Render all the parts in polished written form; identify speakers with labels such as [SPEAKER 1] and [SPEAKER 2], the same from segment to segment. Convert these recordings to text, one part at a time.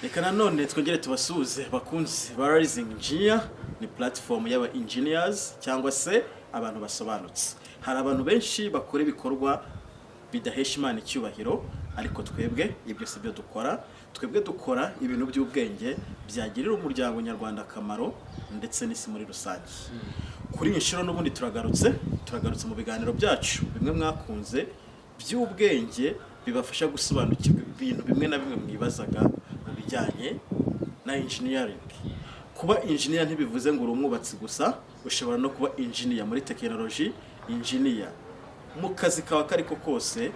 [SPEAKER 1] Reka nanone twongere tubasuze bakunzi ba Rising Engineer, ni platform y'aba engineers cyangwa se abantu basobanutse. Hari abantu benshi bakora ibikorwa bidahesha Imana icyubahiro, ariko twebwe ibyo si byo dukora. Twebwe dukora ibintu by'ubwenge byagirira umuryango nyarwanda akamaro ndetse n'isi muri rusange. Kuri iyi nshuro n'ubundi turagarutse mu biganiro byacu bimwe mwakunze by'ubwenge bibafasha gusobanukirwa ibintu bimwe na bimwe mwibazaga mu bijyanye na engineering. Kuba engineer ntibivuze ngo uri umwubatsi gusa, ushobora no kuba engineer muri technology, engineer mu kazi kawe kariko kose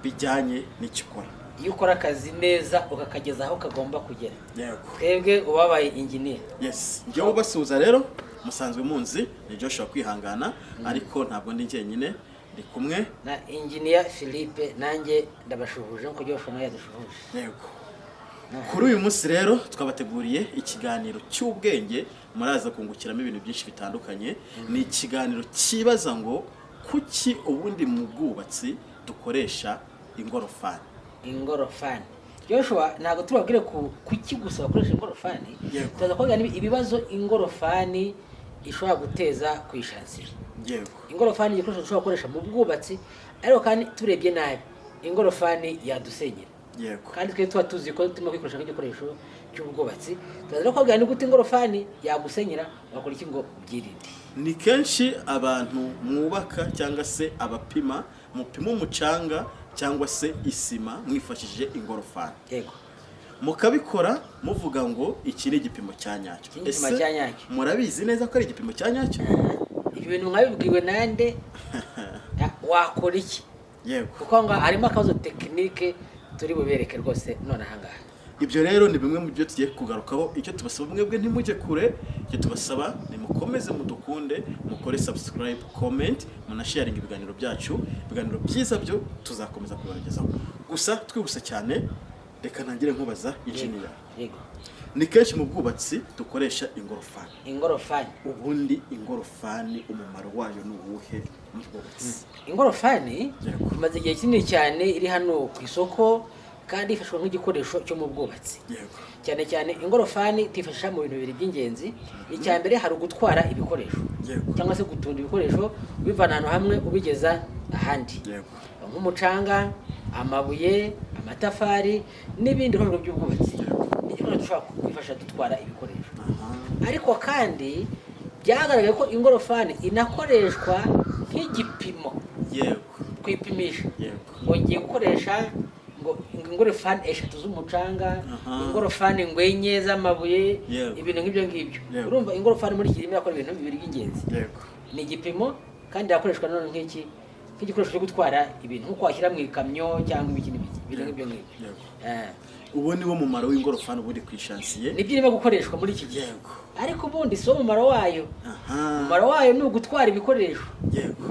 [SPEAKER 1] bijyanye n'ikikora.
[SPEAKER 2] Iyo ukora akazi neza ukakageza aho kagomba kugera.
[SPEAKER 1] Yego.
[SPEAKER 2] Twebwe ubabaye engineer.
[SPEAKER 1] Yes. Njye ubasuhuza rero musanzwe munzi ni Joshua Kwihangana, ariko ntabwo ndi njyenyine, ndi kumwe
[SPEAKER 2] na engineer Philippe, nanjye ndabashuhuje nko Joshua nawe yadushuhuje.
[SPEAKER 1] Yego. Kuri uyu munsi rero twabateguriye ikiganiro cy'ubwenge, muraza kungukiramo ibintu byinshi bitandukanye. Ni ikiganiro kibaza ngo kuki ubundi mu bwubatsi dukoresha ingorofani.
[SPEAKER 2] Ingorofani. Joshua, ntabwo tubabwire kuki gusa bakoresha ingorofani. Tuzaza kuvuga ibibazo ingorofani ishobora guteza ku ishansiri.
[SPEAKER 1] Yego.
[SPEAKER 2] Ingorofani igikoresho dushobora gukoresha mu bwubatsi, ariko kandi turebye nabi ingorofani yadusenyera.
[SPEAKER 1] Yego.
[SPEAKER 2] Kandi twe tuba tuzi ko turimo kwikoresha nk'igikoresho cy'ubwubatsi. Tuzaza kuvuga ni gute ingorofani yagusenyera, bakora iki ngo byirinde.
[SPEAKER 1] Ni kenshi abantu mwubaka cyangwa se abapima mupima umucanga cyangwa se isima mwifashishije ingorofani.
[SPEAKER 2] Yego.
[SPEAKER 1] Mukabikora muvuga ngo iki ni igipimo cya nyacyo.
[SPEAKER 2] Ese
[SPEAKER 1] murabizi neza ko ari igipimo cya nyacyo?
[SPEAKER 2] Ibintu mwabibwiwe nande wakora iki?
[SPEAKER 1] Yego.
[SPEAKER 2] Kuko ngo harimo akabazo tekinike turi bubereke rwose none ahangaha.
[SPEAKER 1] Ibyo rero ni bimwe mu byo tugiye kugarukaho. Icyo tubasaba mwebwe ntimujye kure, icyo tubasaba ni mukomeze mudukunde, mukore subscribe, comment, munasharing ibiganiro byacu. Ibiganiro byiza byo tuzakomeza kubagezaho. Gusa twihuse cyane, reka ntangire nkubaza engineer.
[SPEAKER 2] Yego.
[SPEAKER 1] Ni kenshi mu bwubatsi dukoresha ingorofani.
[SPEAKER 2] Ingorofani.
[SPEAKER 1] Ubundi ingorofani umumaro wayo ni uwuhe mu bwubatsi?
[SPEAKER 2] Ingorofani imaze igihe kinini cyane iri hano ku isoko, kandi ifashwa nk'igikoresho cyo mu bwubatsi.
[SPEAKER 1] Yego.
[SPEAKER 2] Cyane cyane ingorofani tifasha mu bintu bibiri by'ingenzi. Icya mbere hari ugutwara ibikoresho.
[SPEAKER 1] Yego.
[SPEAKER 2] Cyangwa se gutunda ibikoresho ubivana ahantu hamwe ubigeza ahandi.
[SPEAKER 1] Yego.
[SPEAKER 2] Nk'umucanga, amabuye, amatafari n'ibindi bikoresho by'ubwubatsi. Ni igikoresho dushobora kwifasha dutwara ibikoresho. Ariko kandi byagaragaye ko ingorofani inakoreshwa nk'igipimo.
[SPEAKER 1] Yego.
[SPEAKER 2] Kwipimisha.
[SPEAKER 1] Yego.
[SPEAKER 2] Wongeye gukoresha ngo ingorofani 3 z'umucanga, ingorofani enye z'amabuye, ibintu nk'ibyo ngibyo. Urumva ingorofani muri kirimo yakora ibintu bibiri by'ingenzi.
[SPEAKER 1] Yego.
[SPEAKER 2] Ni igipimo kandi yakoreshwa none nk'igikoresho cyo gutwara ibintu nko kwashyira mu ikamyo cyangwa ibindi ibintu nk'ibyo ngibyo.
[SPEAKER 1] Ubu ni wo mumaro w'ingorofani ubundi kwishansiye.
[SPEAKER 2] Nibyo irimo gukoreshwa muri iki gihe. Ariko ubundi so mumaro wayo. Mumaro wayo ni ugutwara ibikoresho.
[SPEAKER 1] Yego.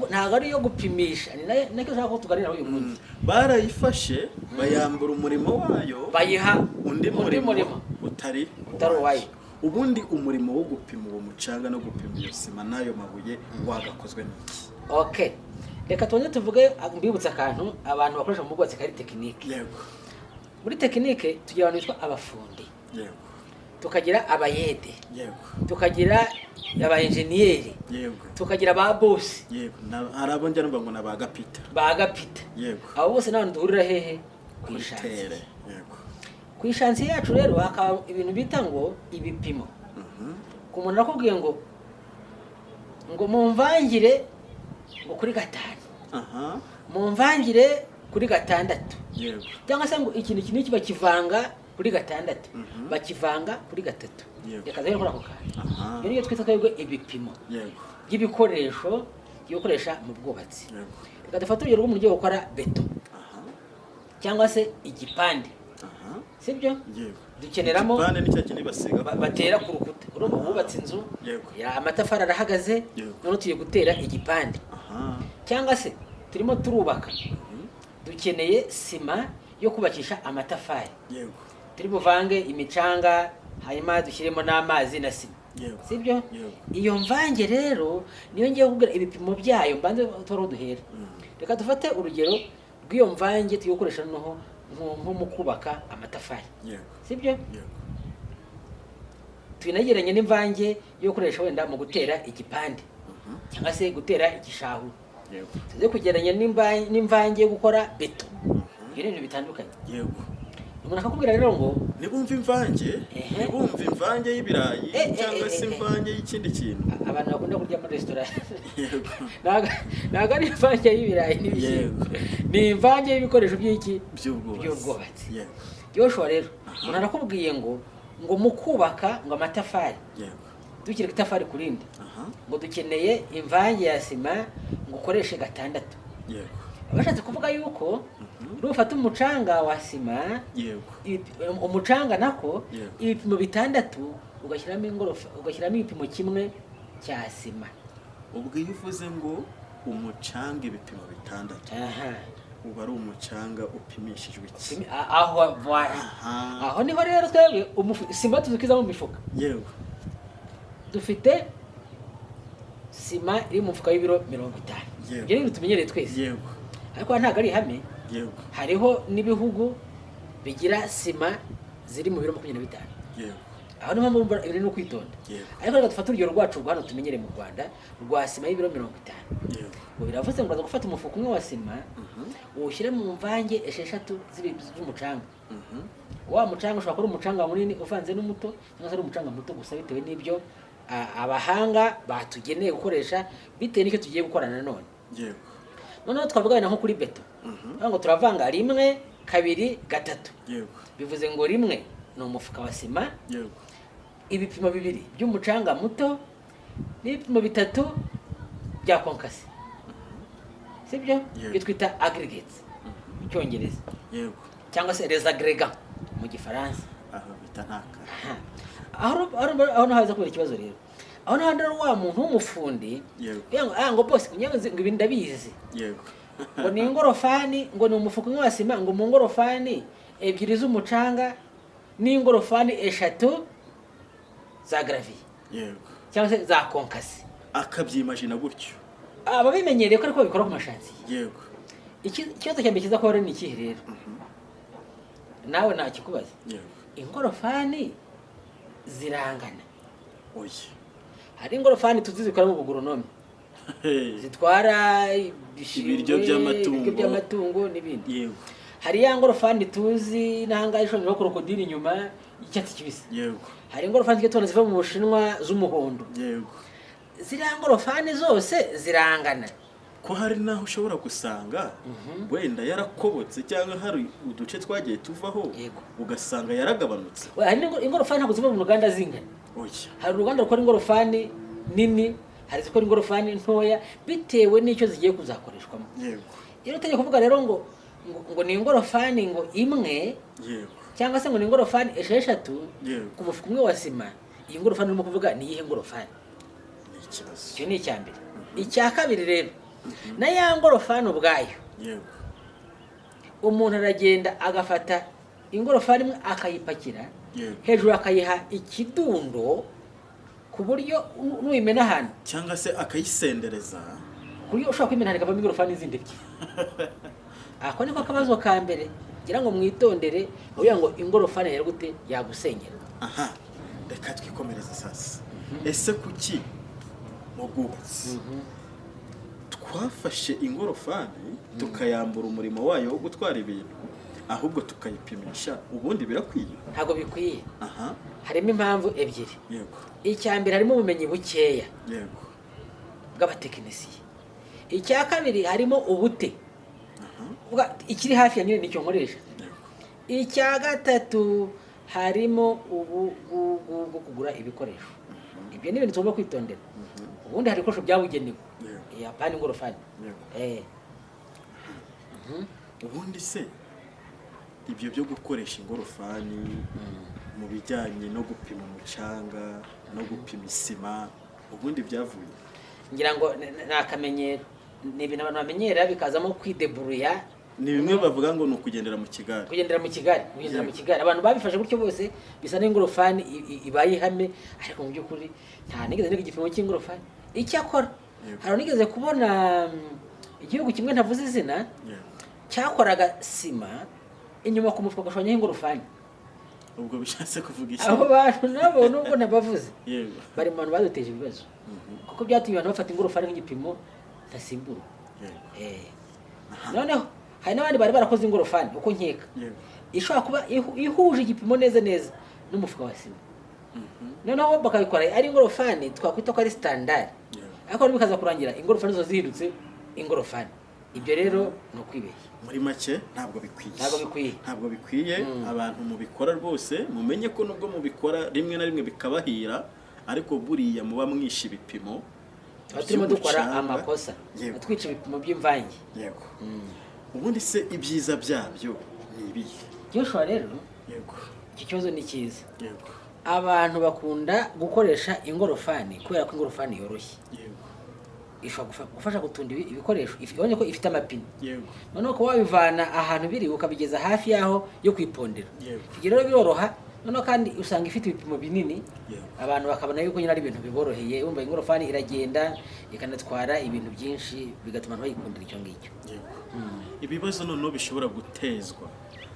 [SPEAKER 2] Ntago ari yo gupimisha. Ni nacyo ushaka ko tuganira uyu munsi.
[SPEAKER 1] Barayifashe bayambura umurimo wayo,
[SPEAKER 2] bayiha
[SPEAKER 1] undi murimo utari
[SPEAKER 2] wayo.
[SPEAKER 1] Ubundi umurimo wo gupima uwo mucanga no gupima iyo sima nayo mabuye wagakozwe n'iki?
[SPEAKER 2] Okay. Reka tuone tuvuge mbibutsa akantu abantu bakoresha mu bwubatsi kari tekinike.
[SPEAKER 1] Yego.
[SPEAKER 2] Muri tekinike tugira abantu bitwa abafundi.
[SPEAKER 1] Yego.
[SPEAKER 2] Tukagira abayede.
[SPEAKER 1] Yego.
[SPEAKER 2] Tukagira aba engineer.
[SPEAKER 1] Yego.
[SPEAKER 2] Tukagira ba boss.
[SPEAKER 1] Yego. Harabo njya numva ngo nabagapita.
[SPEAKER 2] Bagapita.
[SPEAKER 1] Yego.
[SPEAKER 2] Abo bose n'abantu duhurira hehe?
[SPEAKER 1] Kwishansiye. Yego.
[SPEAKER 2] Kwishansiye yacu rero hakaba ibintu bita ngo ibipimo. Ku muntu nakubwiye ngo mumvangire ngo kuri 5. Mumvangire kuri 6.
[SPEAKER 1] Yego.
[SPEAKER 2] Cyangwa se ngo ikintu kiniki bakivanga kuri 6. Bakivanga kuri 3. Reka rero kora ako kantu. Iyo twita ko ibipimo.
[SPEAKER 1] Yego.
[SPEAKER 2] Y'ibikoresho y'ukoresha mu bwubatsi.
[SPEAKER 1] Yego.
[SPEAKER 2] Reka dufate urugero rw'umuntu ugiye gukora beto. Cyangwa se igipande. Sibyo?
[SPEAKER 1] Yego.
[SPEAKER 2] Dukeneramo
[SPEAKER 1] igipande n'icyo kintu basiga
[SPEAKER 2] batera ku rukuta. Urumva wubatse inzu.
[SPEAKER 1] Yego.
[SPEAKER 2] Ya amatafari arahagaze. None tugiye gutera igipande. Cyangwa se turimo turubaka. Dukeneye sima yo kubakisha amatafari.
[SPEAKER 1] Yego.
[SPEAKER 2] Turi buvange imicanga, hanyuma dushyiremo n'amazi na sima.
[SPEAKER 1] Yego.
[SPEAKER 2] Sibyo?
[SPEAKER 1] Yego.
[SPEAKER 2] Iyo mvange rero niyo ngiye kubwira ibipimo byayo mbanze toro duhera. Reka dufate urugero rw'iyo mvange tuyokoresha noneho nko mu kubaka amatafari
[SPEAKER 1] yego
[SPEAKER 2] sibyo
[SPEAKER 1] yego
[SPEAKER 2] twinageranye n'imvange yo gukoresha wenda mu gutera igipande cyangwa se gutera igishahu
[SPEAKER 1] yego
[SPEAKER 2] tuze kugeranya n'imvange yo gukora beto ibyo ni ibintu bitandukanye
[SPEAKER 1] yego
[SPEAKER 2] umuntu akakubwira rero ngo
[SPEAKER 1] nibumva imvange y'ibirayi cyangwa se imvange y'ikindi kintu
[SPEAKER 2] abantu bakunda kurya muri resitora
[SPEAKER 1] yego
[SPEAKER 2] ntabwo ari imvange y'ibirayi n'ibishyimbo ni imvange y'ibikoresho by'ubwubatsi
[SPEAKER 1] yego
[SPEAKER 2] Joshua rero umuntu arakubwiye ngo mu kubaka ngo amatafari
[SPEAKER 1] yego
[SPEAKER 2] dukire itafari kurindi ngo dukeneye imvange ya sima ngo ukoreshe 6
[SPEAKER 1] yego
[SPEAKER 2] abashatse kuvuga yuko ufata umucanga wa sima
[SPEAKER 1] yego
[SPEAKER 2] umucanga nako ibipimo 6 ugashyiramo ibipimo kimwe cya sima
[SPEAKER 1] ubwo iyo uvuze ngo umucanga ibipimo 6 uba ari umucanga upimishijwe iki
[SPEAKER 2] aho niho rero twebwe sima tuzikiza mu mifuka
[SPEAKER 1] yego
[SPEAKER 2] dufite sima iri mu mufuka w'ibiro 50 ibyo ni tumenyereye twese
[SPEAKER 1] yego
[SPEAKER 2] ariko ntabwo ari ihame
[SPEAKER 1] yego
[SPEAKER 2] hariho n'ibihugu bigira sima ziri mu biro 25
[SPEAKER 1] yego
[SPEAKER 2] aho niho mpamvu ibintu no kwitonda ariko reka dufate urugero rwacu hano tumenyereye mu Rwanda rwa sima y'ibiro 50
[SPEAKER 1] yego
[SPEAKER 2] ngo biravuze ngo gufata umufuka umwe wa sima uwushyire mu mvange 6 z'umucanga wa mucanga ushobora kuba umucanga munini uvanze n'umuto cyangwa se ari umucanga muto gusa bitewe n'ibyo abahanga batugeneye gukoresha bitewe n'icyo tugiye gukorana nanone
[SPEAKER 1] yego
[SPEAKER 2] noneho twavuga nko kuri beto ngo turavanga 1 2 3
[SPEAKER 1] yego
[SPEAKER 2] bivuze ngo 1 ni umufuka wa sima
[SPEAKER 1] yego
[SPEAKER 2] ibipimo 2 by'umucanga muto n'ibipimo 3 bya konkasi sibyo bitwita aggregates mu cyongereza
[SPEAKER 1] yego
[SPEAKER 2] cyangwa se les agrégats mu gifaransa
[SPEAKER 1] aho bitanaka
[SPEAKER 2] aho nahaza kubera ikibazo rero aho nahanda wa muntu w'umufundi
[SPEAKER 1] yego
[SPEAKER 2] ngo boss kunyanze ngo ibindabizi
[SPEAKER 1] yego
[SPEAKER 2] ngo ni ingorofani ngo ni umufuka wa sima ngo mu ngorofani 2 z'umucanga n'ingorofani 3 za gravier
[SPEAKER 1] yego
[SPEAKER 2] cyangwa se za konkasi
[SPEAKER 1] akabyimagina gutyo
[SPEAKER 2] ababimenyereye ko ariko bikora ku mashansi
[SPEAKER 1] yego
[SPEAKER 2] ikibazo cyambere kiza ko ni ikihe rero nawe nakikubaza
[SPEAKER 1] yego
[SPEAKER 2] ingorofani zirangana
[SPEAKER 1] oya
[SPEAKER 2] hari ingorofani tuzizikora mu bugoronome zitwara
[SPEAKER 1] ibiryo by'amatungo
[SPEAKER 2] n'ibindi
[SPEAKER 1] yego
[SPEAKER 2] hari ya ngorofani tuzi nahanga ishobora krokodili inyuma y'icyatsi kibisi
[SPEAKER 1] yego
[SPEAKER 2] hari ingorofani twe ziva mu Bushinwa z'umuhondo
[SPEAKER 1] yego
[SPEAKER 2] ziriya ngorofani zose zirangana
[SPEAKER 1] ko hari naho ushobora gusanga wenda yarakobotse cyangwa hari uduce twagiye tuvaho ugasanga yaragabanutse
[SPEAKER 2] hari ingorofani ntabwo ziva mu ruganda zingana
[SPEAKER 1] oya
[SPEAKER 2] hari uruganda rukora ingorofani nini hari zikora ingorofani ntoya bitewe n'icyo zigiye kuzakoreshwamo
[SPEAKER 1] yego
[SPEAKER 2] rero utajya kuvuga rero ngo ni ingorofani ngo imwe
[SPEAKER 1] yego
[SPEAKER 2] cyangwa se ngo ni ingorofani 6 ku mufuka umwe wa sima iyi ngorofani urimo kuvuga ni iyihe ngorofani icyo ni icyambere icya kabiri rero na ya ngorofani ubwayo
[SPEAKER 1] yego
[SPEAKER 2] umuntu aragenda agafata ingorofani imwe akayipakira hejuru akayiha ikidundo ku buryo n'uyimena ahantu
[SPEAKER 1] cyangwa se akayisendereza
[SPEAKER 2] ku buryo ushobora kwimena ikavamo ingorofani zindi ebyiri ako niko akabazo ka mbere ngira ngo mwitondere kugira ngo ingorofani yari gute yagusenyera
[SPEAKER 1] reka twikomereze sasa ese kuki mu bwubatsi twafashe ingorofani tukayambura umurimo wayo wo gutwara ibintu ahubwo tukayipimisha ubundi birakwiye
[SPEAKER 2] ntago bikwiye harimo impamvu ebyiri
[SPEAKER 1] yego
[SPEAKER 2] icyambere harimo ubumenyi bukeya
[SPEAKER 1] yego
[SPEAKER 2] bw'abatekinisiye icya kabiri harimo ubute ikiri hafi ya nyine nicyo nkoresha icya gatatu harimo bwo kugura ibikoresho ibyo ni ibintu tugomba kwitondera ubundi hari ibikoresho byabugenewe yapana ingorofani
[SPEAKER 1] ubundi se ibyo byo gukoresha ingorofani mu bijyanye no gupima umucanga no gupima isima ubundi byavuye
[SPEAKER 2] ngira ngo nakamenyero ni ibintu abantu bamenyera bikazamo kwideburuya
[SPEAKER 1] ni bimwe bavuga ngo ni ukugendera mu kigari abantu babifashe gutyo bose bisa n'ingorofani ibaye ihame ariko mu by'ukuri nta nigeze n'igipimo cy'ingorofani icyakora hari nigeze kubona igihugu kimwe ntavuze izina cyakoraga sima
[SPEAKER 2] inyuma ku mufuka ugashonyaho ingorofani.
[SPEAKER 1] ubwo bishatse kuvuga iki?
[SPEAKER 2] Abo bantu nabo nubwo nabavuze
[SPEAKER 1] yego
[SPEAKER 2] bari mu bantu baduteje ibibazo, kuko byatumye abantu bafata ingorofani nk'igipimo ntasimbura. Noneho hari n'abandi bari barakoze ingorofani uko nkeka ishobora kuba ihuje igipimo neza neza n'umufuka wa sima, noneho bakabikora ari ingorofani twakwita ko ari standard, ariko bikaza kurangira ingorofani zo zihindutse ingorofani. Ibyo rero ni ukwibeshya.
[SPEAKER 1] muri make ntabwo bikwiye. abantu mubikora rwose mumenye ko nubwo mubikora rimwe na rimwe bikabahira, ariko buriya muba mwishe ibipimo.
[SPEAKER 2] Turimo dukora amakosa twica ibipimo by'imvange.
[SPEAKER 1] Yego. Ubundi se ibyiza byabyo ni ibihe?
[SPEAKER 2] Joshua rero
[SPEAKER 1] yego
[SPEAKER 2] iki kibazo ni cyiza.
[SPEAKER 1] Yego.
[SPEAKER 2] Abantu bakunda gukoresha ingorofani kubera ko ingorofani yoroshye.
[SPEAKER 1] Yego.
[SPEAKER 2] Ishobora gufasha gutunda ibikoresho ifite ko ifite amapine.
[SPEAKER 1] Yego.
[SPEAKER 2] Noneho ko wabivana ahantu biri ukabigeza hafi yaho yo kwipondera.
[SPEAKER 1] Yego.
[SPEAKER 2] Ibyo rero biroroha, noneho kandi usanga ifite ibipimo binini.
[SPEAKER 1] Yego.
[SPEAKER 2] Abantu bakabona yuko nyine ari ibintu biboroheye, wumva ingorofani iragenda ikanatwara ibintu byinshi bigatuma abantu bayikundira icyo ngicyo.
[SPEAKER 1] Yego. Ibibazo noneho bishobora gutezwa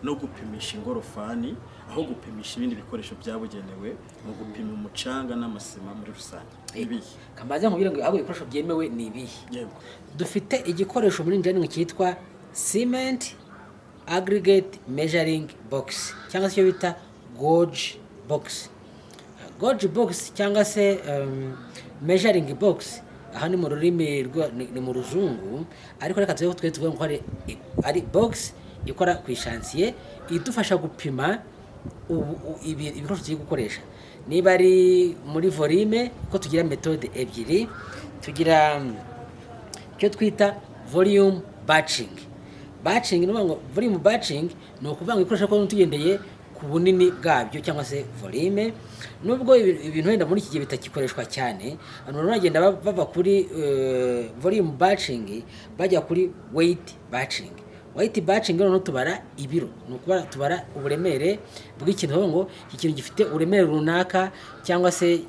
[SPEAKER 1] no gupimisha ingorofani aho gupimisha ibindi bikoresho byabugenewe mu gupima umucanga n'amasima muri rusange. Ibihe
[SPEAKER 2] kamaze nkubwire ngo aho ibikoresho byemewe ni ibihe.
[SPEAKER 1] Yego.
[SPEAKER 2] Dufite igikoresho muri engineering cyitwa cement aggregate measuring box cyangwa se icyo bita gauge box. Gauge box cyangwa se measuring box aha ni mu rurimi ni mu ruzungu, ariko reka tuvuge ngo ari box ikora ku ishansiye idufasha gupima ibikoresho tugiye gukoresha. Niba ari muri volume ko tugira metode ebyiri, tugira icyo twita volume batching. Batching ni ngo volume batching ni ukuvuga ngo ibikoresho ko tugendeye ku bunini bwabyo cyangwa se volume. Nubwo ibintu wenda muri iki gihe bitakikoreshwa cyane, abantu bagenda bava kuri volume batching bajya kuri weight batching. Weight batching no tubara ibiro, no kubara tubara uburemere bw'ikintu, ngo iki kintu gifite uburemere runaka cyangwa se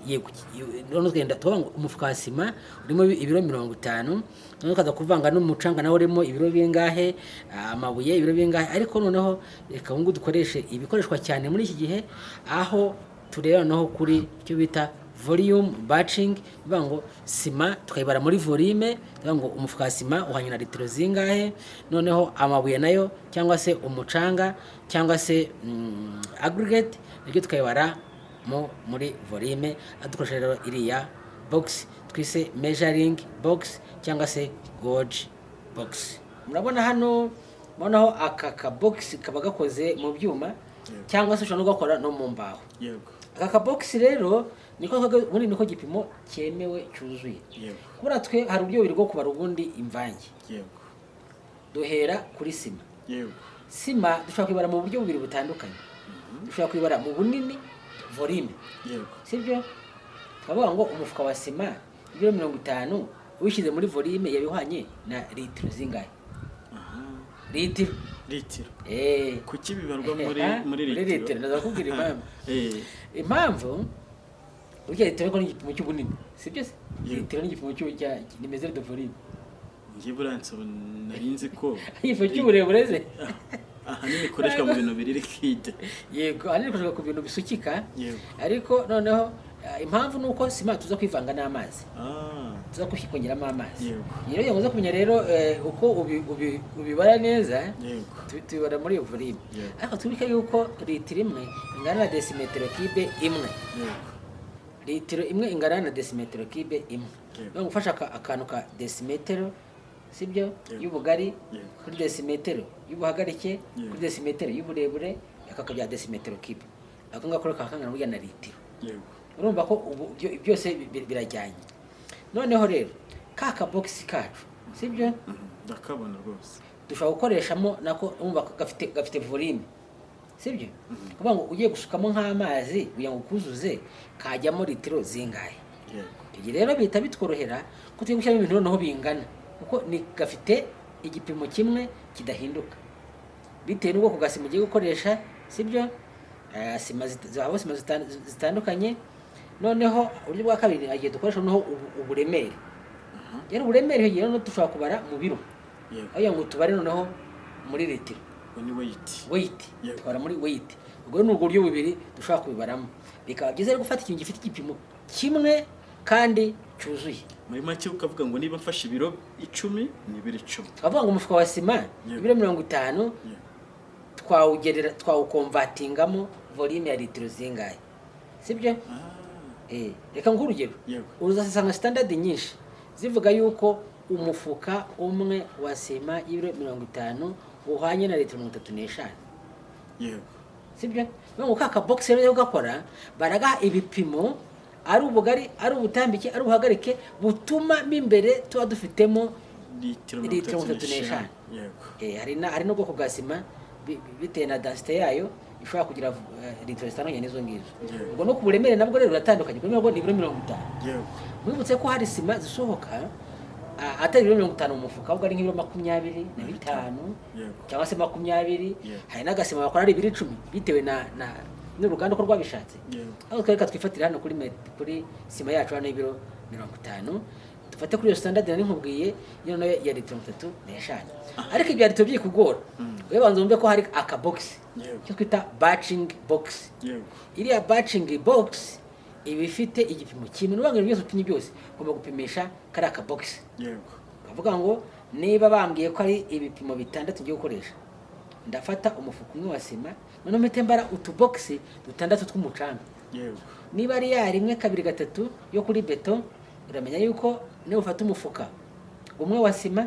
[SPEAKER 2] no twenda ngo umufuka wa sima urimo ibiro 50, no kaza kuvanga n'umucanga nawo urimo ibiro bingahe, amabuye ibiro bingahe. Ariko noneho reka ngo dukoreshe ibikoreshwa cyane muri iki gihe, aho tureba naho kuri cyo bita volume batching, bivuga ngo sima tukayibara muri volume, bivuga ngo umufuka wa sima uhanyura litiro zingahe, noneho amabuye nayo cyangwa se umucanga cyangwa se aggregate nibyo tukayibara muri volume. Adukoresha rero iriya box twise measuring box cyangwa se gauge box. Murabona hano bonaho aka box kaba gakoze mu byuma cyangwa se ushobora no gukora no mu mbaho.
[SPEAKER 1] Yego.
[SPEAKER 2] Aka box rero niko gipimo cyemewe cyuzuye.
[SPEAKER 1] Yego.
[SPEAKER 2] Kubera twe hari uburyo biri bwo kubara ubundi imvange.
[SPEAKER 1] Yego.
[SPEAKER 2] Duhera kuri sima.
[SPEAKER 1] Yego.
[SPEAKER 2] Sima dushobora kwibara mu buryo bubiri butandukanye. Dushobora kwibara mu bunini volume.
[SPEAKER 1] Yego.
[SPEAKER 2] Sibyo? Twavuga ngo umufuka wa sima ibiro 50 ubishyize muri volume yabihwanye na litiro zingahe? Litiro.
[SPEAKER 1] Kuki bibarwa muri litiro?
[SPEAKER 2] Ndaza kubwira impamvu. Impamvu urya litiro ko ni igipimo cy'ubunini, sibyo se? Litiro ni igipimo cy'ujya ni mesure de volume.
[SPEAKER 1] Ngiye buranso narinzi ko
[SPEAKER 2] igipimo cy'uburebure ze.
[SPEAKER 1] Aha ni bikoreshwa mu bintu biri liquide.
[SPEAKER 2] Yego, ari bikoreshwa ku bintu bisukika.
[SPEAKER 1] Yego.
[SPEAKER 2] Ariko noneho impamvu nuko sima tuza kwivanga n'amazi. Tuza kukongeramo amazi.
[SPEAKER 1] Yego.
[SPEAKER 2] Rero yangoza kumenya rero uko ubibara neza.
[SPEAKER 1] Yego.
[SPEAKER 2] Tubibara muri volume.
[SPEAKER 1] Yego.
[SPEAKER 2] Ariko tubika yuko litiro imwe ingana na decimetero cube imwe.
[SPEAKER 1] Yego.
[SPEAKER 2] Litiro imwe ingana na decimetero cube imwe.
[SPEAKER 1] Yego.
[SPEAKER 2] No gufasha akantu ka decimetero, sibyo? Y'ubugari kuri decimetero y'ubuhagarike kuri decimetero y'uburebure akakabya decimetero cube. Ako ngakora kakangana burya na litiro.
[SPEAKER 1] Yego.
[SPEAKER 2] Urumva ko byose birajyanye. Noneho rero kaka box kacu, sibyo?
[SPEAKER 1] Ndakabona rwose.
[SPEAKER 2] Dushobora gukoreshamo nako umva gafite volume, sibyo? Kuvuga ngo ugiye gusukamo nk'amazi kugira ngo kuzuze kajyamo litiro zingahe.
[SPEAKER 1] Yego.
[SPEAKER 2] Iki rero bita bitworohera ko tugiye gushyiramo ibintu noneho bingana, kuko ni gafite igipimo kimwe kidahinduka bitewe n'ubwoko bwa sima ugiye gukoresha, sibyo? Sima zitandukanye. Noneho uburyo bwa kabiri agiye dukoresha noneho uburemere. Rero uburemere rero dushobora kubara mu biro.
[SPEAKER 1] Yego.
[SPEAKER 2] Ayo ngo tubare noneho muri litiro.
[SPEAKER 1] ni weight.
[SPEAKER 2] weight
[SPEAKER 1] Yego.
[SPEAKER 2] twara muri weight. Ubwo ni uburyo bubiri dushobora kubibaramo. Bikaba byiza rero gufata ikintu gifite igipimo kimwe kandi cyuzuye.
[SPEAKER 1] Muri make ukavuga ngo niba mfashe ibiro 10 ni ibiro 10.
[SPEAKER 2] Twavuga ngo umufuka wa sima
[SPEAKER 1] Yego.
[SPEAKER 2] ibiro 50
[SPEAKER 1] Yego.
[SPEAKER 2] twawukonvatingamo volume ya litiro zingahe, sibyo? Reka nk'urugero,
[SPEAKER 1] Yego.
[SPEAKER 2] uzasanga standard nyinshi zivuga yuko umufuka umwe wa sima y'ibiro 50 uhwanye na litiro 35.
[SPEAKER 1] Yego.
[SPEAKER 2] Sibyo? Ngo kaka box rero gakora baraga ibipimo ari ubugari, ari ubutambike, ari ubuhagarike butuma mimbere tuba dufitemo
[SPEAKER 1] litiro
[SPEAKER 2] 35.
[SPEAKER 1] Yego.
[SPEAKER 2] Hari no bwoko bwa sima bitewe na densité yayo ishobora kugira litiro zitandukanye n'izo ngizo.
[SPEAKER 1] Yego.
[SPEAKER 2] Ubwo no ku buremere nabwo rero biratandukanye. Kuri nabwo ni ibiro 50.
[SPEAKER 1] Yego.
[SPEAKER 2] Mwibutse ko hari sima zisohoka atari ibiro 50 mu mufuka, ahubwo ari nk'ibiro 25
[SPEAKER 1] Yego.
[SPEAKER 2] cyangwa se 20.
[SPEAKER 1] Yego.
[SPEAKER 2] Hari n'agasima bakora ari ibiro 10 bitewe n'uruganda ko rwabishatse.
[SPEAKER 1] Yego.
[SPEAKER 2] Aho twereka twifatira hano kuri sima yacu hano ibiro 50. Dufate kuri iyo standard nari nkubwiye iyo nayo ya litiro 35. Ariko ibya litiro byikugora. Wewe banza umve ko hari aka box.
[SPEAKER 1] Yego.
[SPEAKER 2] Cyo twita batching box.
[SPEAKER 1] Yego.
[SPEAKER 2] Iriya batching box iba ifite igipimo kimwe. N'ubanga byose upimye byose ugomba gupimisha kari aka box.
[SPEAKER 1] Yego.
[SPEAKER 2] Bavuga ngo niba bambwiye ko ari ibipimo 6 ngiye gukoresha, ndafata umufuka umwe wa sima none mpite mbara utubox 6 tw'umucanga.
[SPEAKER 1] Yego.
[SPEAKER 2] Niba ari ya 1 2 3 yo kuri beton, uramenya yuko niba ufata umufuka umwe wa sima,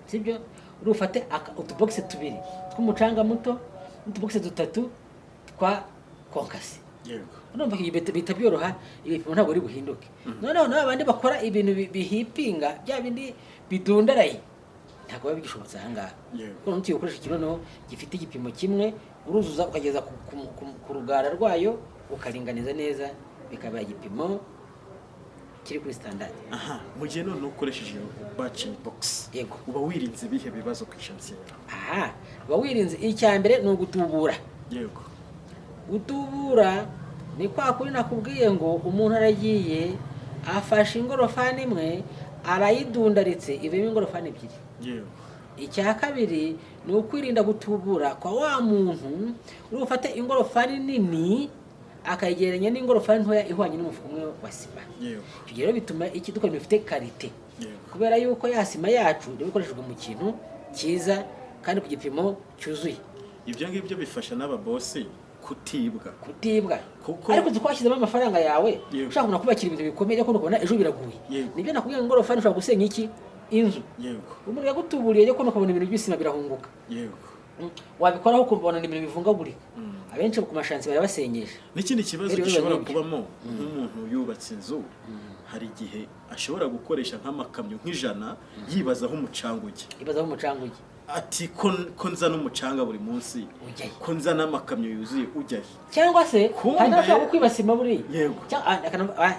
[SPEAKER 2] sibyo, urufate utubox 2 tw'umucanga muto n'utubox 3 twa konkasi.
[SPEAKER 1] Yego.
[SPEAKER 2] Urumva ko bita byoroha, ibipimo ntabwo ari buhinduke. Noneho n'abandi bakora ibintu bihipinga bya bindi bidundaraye ntabwo babigishobotse ahangaha.
[SPEAKER 1] Yego.
[SPEAKER 2] Kuko n'uti ukoresha ikirono gifite igipimo kimwe, uruzuza ukageza ku rugara rwayo ukaringaniza neza, bikaba igipimo kiri kuri standard.
[SPEAKER 1] Aha, mu gihe none ukoresheje batching box.
[SPEAKER 2] Yego.
[SPEAKER 1] Uba wirinze bihe bibazo ku ishansiye.
[SPEAKER 2] Aha, uba wirinze. Icya mbere ni ugutubura.
[SPEAKER 1] Yego.
[SPEAKER 2] Gutubura ni kwa kuri nakubwiye ngo umuntu aragiye afashe ingorofani imwe arayidundaritse ivemo ingorofani 2.
[SPEAKER 1] Yego.
[SPEAKER 2] Icya kabiri ni ukwirinda gutubura kwa wa muntu uri ufate ingorofani nini akayigereranya n'ingorofani ntoya ihwanye n'umufuka umwe wa sima.
[SPEAKER 1] Yego.
[SPEAKER 2] Ibyo rero bituma iki dukora ibintu bifite karite.
[SPEAKER 1] Yego.
[SPEAKER 2] Kubera yuko ya sima yacu iba ikoreshejwe mu kintu cyiza kandi ku gipimo cyuzuye.
[SPEAKER 1] Ibyo ngibyo bifasha n'ababosi kutibwa.
[SPEAKER 2] Kuko ariko twashyizemo amafaranga yawe,
[SPEAKER 1] Yego.
[SPEAKER 2] ushaka kubakira ibintu bikomeye ko ukabona ejo biraguye.
[SPEAKER 1] Yego.
[SPEAKER 2] Nibyo nakubwiye ngo ingorofani ushobora gusenya iki inzu.
[SPEAKER 1] Yego.
[SPEAKER 2] Umuntu yagutuburiye cyo ukabona ibintu by'isima birahunguka.
[SPEAKER 1] Yego.
[SPEAKER 2] Wabikoraho ukabona ibintu bivungagurika. Abenshi ku mashansi barabasenyesha.
[SPEAKER 1] N'ikindi kibazo
[SPEAKER 2] Rero
[SPEAKER 1] gishobora
[SPEAKER 2] nyinshi.
[SPEAKER 1] kubamo nk'umuntu yubatse inzu, hari igihe ashobora gukoresha nk'amakamyo nk'ijana yibazaho umucanga ujya.
[SPEAKER 2] Ibazaho umucanga ujya.
[SPEAKER 1] Ati ko nzana umucanga buri munsi,
[SPEAKER 2] Ujya he?
[SPEAKER 1] ko nzana amakamyo yuzuye ujya he?
[SPEAKER 2] Cyangwa se
[SPEAKER 1] Kumbe-
[SPEAKER 2] hari n'abashaka kwibasima buri.
[SPEAKER 1] Yego.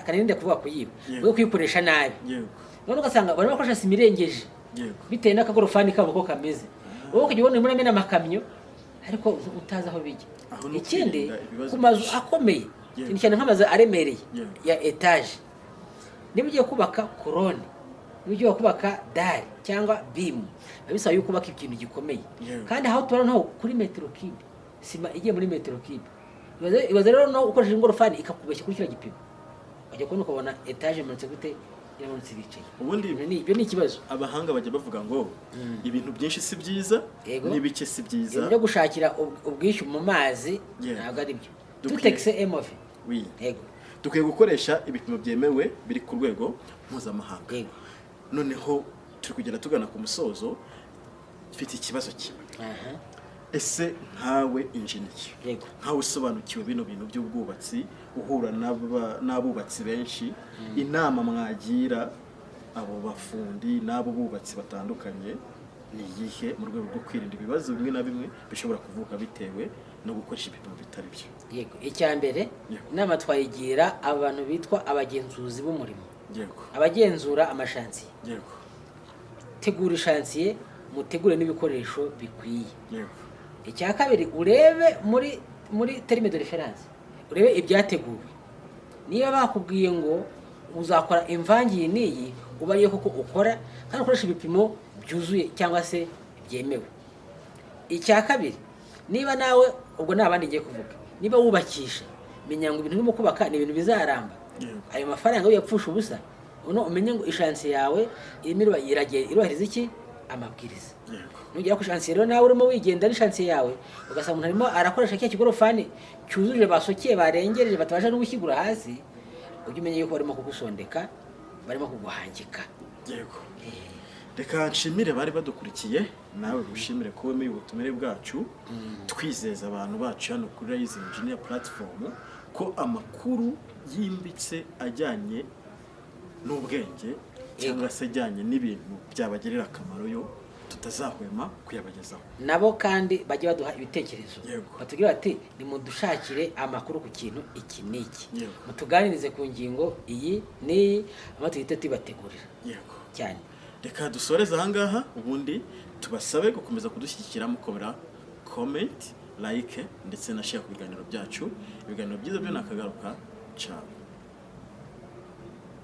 [SPEAKER 2] Kaninde kuvuga kuyiba.
[SPEAKER 1] Yego.
[SPEAKER 2] Wo kuyikoresha nabi.
[SPEAKER 1] Yego.
[SPEAKER 2] None ugasanga bari bakoresha sima irengeje.
[SPEAKER 1] Yego.
[SPEAKER 2] Bitewe n'akagorofani kabo ko kameze. Wowe ukajya ubona muri amena amakamyo ariko utazi aho bijya.
[SPEAKER 1] Aho ni
[SPEAKER 2] Ikindi
[SPEAKER 1] ukwirinda ibibazo
[SPEAKER 2] ku mazu
[SPEAKER 1] byinshi.
[SPEAKER 2] akomeye,
[SPEAKER 1] Yego.
[SPEAKER 2] cyane nk'amazu aremereye
[SPEAKER 1] Yego.
[SPEAKER 2] ya etage. Niba ugiye kubaka korone, niba ugiye kubaka dari cyangwa bimu, bisaba yuko kubaka ikintu gikomeye.
[SPEAKER 1] Yego.
[SPEAKER 2] Kandi aho tubona naho kuri metero kibe, sima igiye muri metero kibe. Ibaze rero no ukoresheje ingorofani ikakubeshya kuri kiriya gipimo. Wajya kubona ukabona etage imanutse gute, imanutse bicaye.
[SPEAKER 1] Ubundi
[SPEAKER 2] Ibyo ni ikibazo.
[SPEAKER 1] abahanga bajya bavuga ngo ibintu byinshi si byiza,
[SPEAKER 2] Yego.
[SPEAKER 1] n'ibike si byiza.
[SPEAKER 2] Ibyo gushakira ubwishyu mu mazi
[SPEAKER 1] Yego.
[SPEAKER 2] ntabwo ari byo.
[SPEAKER 1] Dukwiye-
[SPEAKER 2] Tutexe emove.
[SPEAKER 1] Oui.
[SPEAKER 2] Yego.
[SPEAKER 1] Dukwiye gukoresha ibipimo byemewe biri ku rwego mpuzamahanga.
[SPEAKER 2] Yego.
[SPEAKER 1] Noneho turi kugenda tugana ku musozo, mfite ikibazo kimwe.
[SPEAKER 2] Aha.
[SPEAKER 1] Ese nkawe injiniya,
[SPEAKER 2] Yego.
[SPEAKER 1] nkawe usobanukiwe bino bintu by'ubwubatsi, uhura n'abubatsi benshi, inama mwagira abo bafundi n'abo bubatsi batandukanye ni iyihe mu rwego rwo kwirinda ibibazo bimwe na bimwe bishobora kuvuka bitewe no gukoresha ibipimo bitari byo?
[SPEAKER 2] Yego. Icya mbere
[SPEAKER 1] Yego.
[SPEAKER 2] inama twayigira abantu bitwa abagenzuzi b'umurimo,
[SPEAKER 1] Yego.
[SPEAKER 2] abagenzura amashansiye.
[SPEAKER 1] Yego.
[SPEAKER 2] Tegura ishansiye, mutegure n'ibikoresho bikwiye.
[SPEAKER 1] Yego.
[SPEAKER 2] Icya kabiri urebe muri terme de reference, urebe ibyateguwe. Niba bakubwiye ngo uzakora imvangiye n'iyi, uba ariyo koko ukora kandi ukoresha ibipimo byuzuye cyangwa se byemewe. icya kabiri niba nawe ubwo nta bandi ngiye kuvuga niba wubakisha menya ngo ibintu urimo kubaka ni ibintu bizaramba ayo mafaranga uyapfusha ubusa umenye ngo ishansiye yawe irimo irubahiriza iki amabwiriza nugera ku shansiye rero nawe urimo wigenda ari shansiye yawe ugasanga umuntu arimo arakoresha cya kigorofani cyuzuje basokeye barengereje batabasha no gushyigura hasi ujye umenye yuko barimo kugusondeka barimo kuguhangika.
[SPEAKER 1] Yego. Reka nshimire bari badukurikiye nawe gushimire ko wemeye ubutumire bwacu twizeza abantu bacu hano kuri Rise Engineer Platform ko amakuru yimbitse ajyanye n'ubwenge cyangwa se ajyanye n'ibintu byabagirira akamaro yo tutazahwema kuyabagezaho.
[SPEAKER 2] Nabo kandi bajye baduha ibitekerezo
[SPEAKER 1] Yego.
[SPEAKER 2] batubwira bati nimudushakire amakuru ku kintu iki n'iki mutuganirize ku ngingo iyi n'iyi amatuhite tubategurira.
[SPEAKER 1] Yego.
[SPEAKER 2] Cyane
[SPEAKER 1] reka dusoreze ahangaha ubundi tubasabe gukomeza kudushyigikira mukobera comment like ndetse na share ku biganiro byacu. Ibiganiro byiza byo nakagaruka. Ciao.